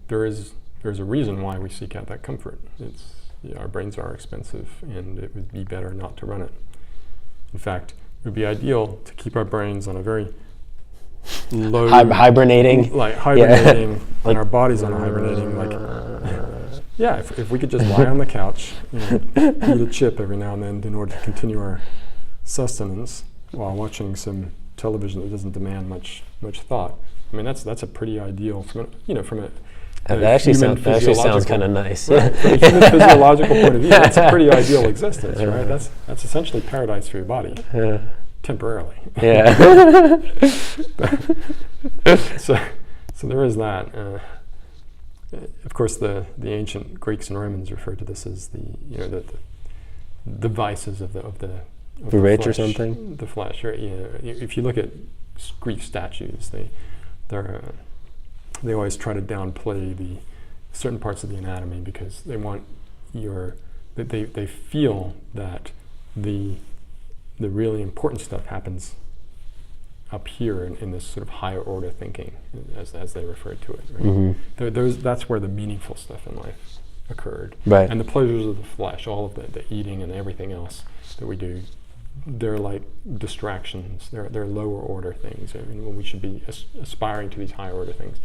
there's a reason why we seek out that comfort. Our brains are expensive, and it would be better not to run it. In fact, it would be ideal to keep our brains on a very low hibernating, and our bodies on hibernating. If we could just lie on the couch, eat a chip every now and then in order to continue our sustenance while watching some television that doesn't demand much thought. I mean, that's a pretty ideal from a that actually sounds kind of nice. Right, from a human physiological point of view, that's a pretty ideal existence, right? That's essentially paradise for your body, temporarily. Yeah. So there is that. Of course, the ancient Greeks and Romans referred to this as the vices of the rich flesh, or something. The flesh, right? If you look at Greek statues, they always try to downplay the certain parts of the anatomy because they want they feel that the really important stuff happens up here in this sort of higher order thinking, as they refer to it. Right? Mm-hmm. That's where the meaningful stuff in life occurred. Right. And the pleasures of the flesh, all of the eating and everything else that we do, they're like distractions. They're lower order things. I mean, when we should be aspiring to these higher order things.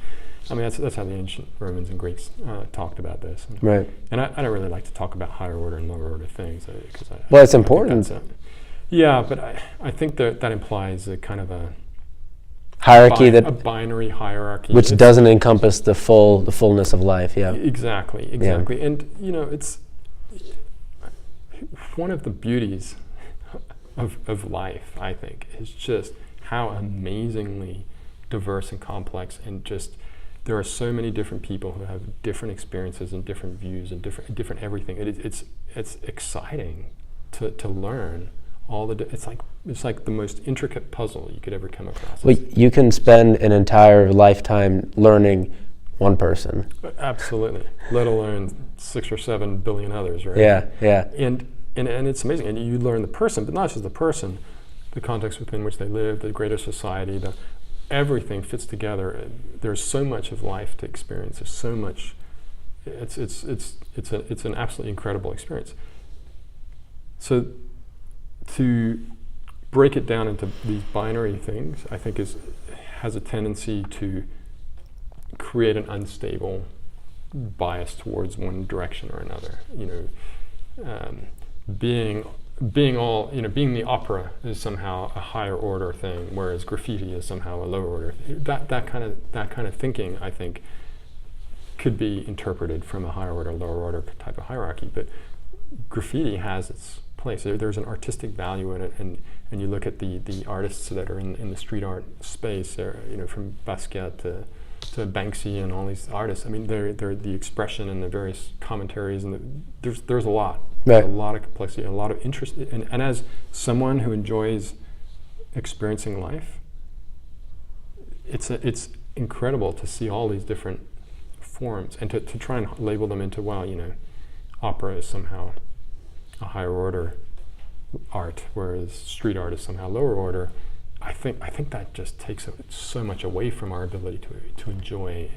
I mean, that's how the ancient Romans and Greeks talked about this. Right. And I don't really like to talk about higher order and lower order things because it's important. But I think that implies a kind of a hierarchy, a binary hierarchy, which doesn't encompass the fullness of life. Yeah. Exactly. Yeah. And it's one of the beauties of life, I think, is just how amazingly diverse and complex, and just there are so many different people who have different experiences and different views and different everything. It's exciting to learn all the. It's like the most intricate puzzle you could ever come across. Well, you can spend an entire lifetime learning one person. Absolutely, let alone 6 or 7 billion others, right? Yeah. And it's amazing, and you learn the person, but not just the person, the context within which they live, the greater society, everything fits together. There's so much of life to experience. There's so much. It's an absolutely incredible experience. So to break it down into these binary things, I think has a tendency to create an unstable bias towards one direction or another. Being the opera is somehow a higher order thing, whereas graffiti is somehow a lower order. That kind of thinking, I think, could be interpreted from a higher order, lower order type of hierarchy. But graffiti has its place. There's an artistic value in it, and you look at the artists that are in the street art space, from Basquiat to Banksy and all these artists. I mean, they're the expression and the various commentaries, and there's a lot. Right. There's a lot of complexity, a lot of interest, and as someone who enjoys experiencing life, it's incredible to see all these different forms and to try and label them into, opera is somehow a higher order art, whereas street art is somehow lower order. I think that just takes so much away from our ability to enjoy.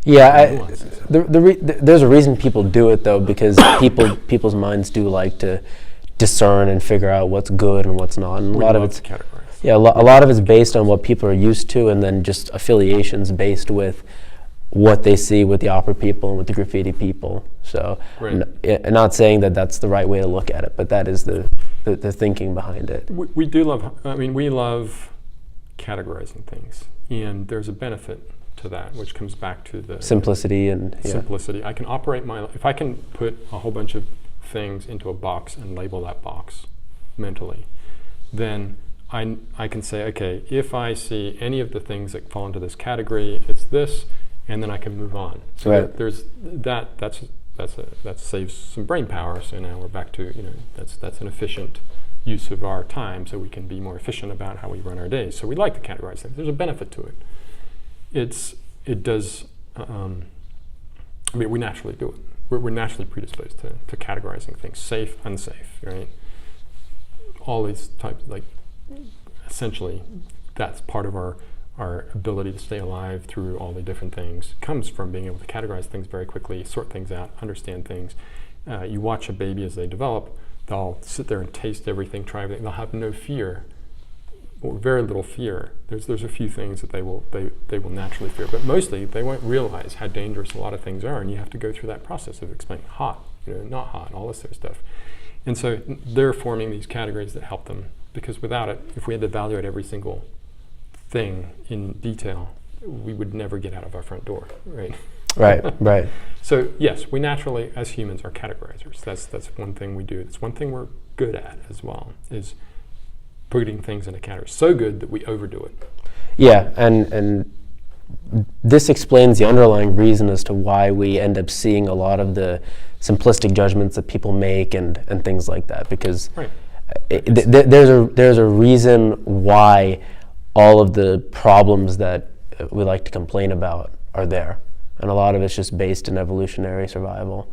Yeah, there's a reason people do it though, because people's minds do like to discern and figure out what's good and what's not, and a lot of it's categorized. Yeah, a lot of it's based on what people are used to, and then just affiliations based with what they see with the opera people and with the graffiti people. So, right. Not saying that that's the right way to look at it, but that is the thinking behind it. We love categorizing things, and there's a benefit to that, which comes back to the simplicity and simplicity. I can operate if I can put a whole bunch of things into a box and label that box mentally, then I can say, okay, if I see any of the things that fall into this category, it's this, and then I can move on. So right. There's that saves some brain power. So now we're back to that's an efficient use of our time, so we can be more efficient about how we run our days. So we like to categorize things. There's a benefit to it. It does. We naturally do it. We're naturally predisposed to categorizing things: safe, unsafe, right? All these types, essentially, that's part of our our ability to stay alive through all the different things comes from being able to categorize things very quickly, sort things out, understand things. You watch a baby as they develop, they'll sit there and taste everything, try everything. They'll have no fear, or very little fear. There's a few things that they will naturally fear, but mostly they won't realize how dangerous a lot of things are, and you have to go through that process of explaining hot, not hot, all this sort of stuff. And so they're forming these categories that help them, because without it, if we had to evaluate every single thing in detail, we would never get out of our front door, right? Right. So yes, we naturally, as humans, are categorizers. That's one thing we do. It's one thing we're good at as well, is putting things into categories. So good that we overdo it. Yeah, and this explains the underlying reason as to why we end up seeing a lot of the simplistic judgments that people make and things like that, because there's a reason why all of the problems that we like to complain about are there, and a lot of it's just based in evolutionary survival.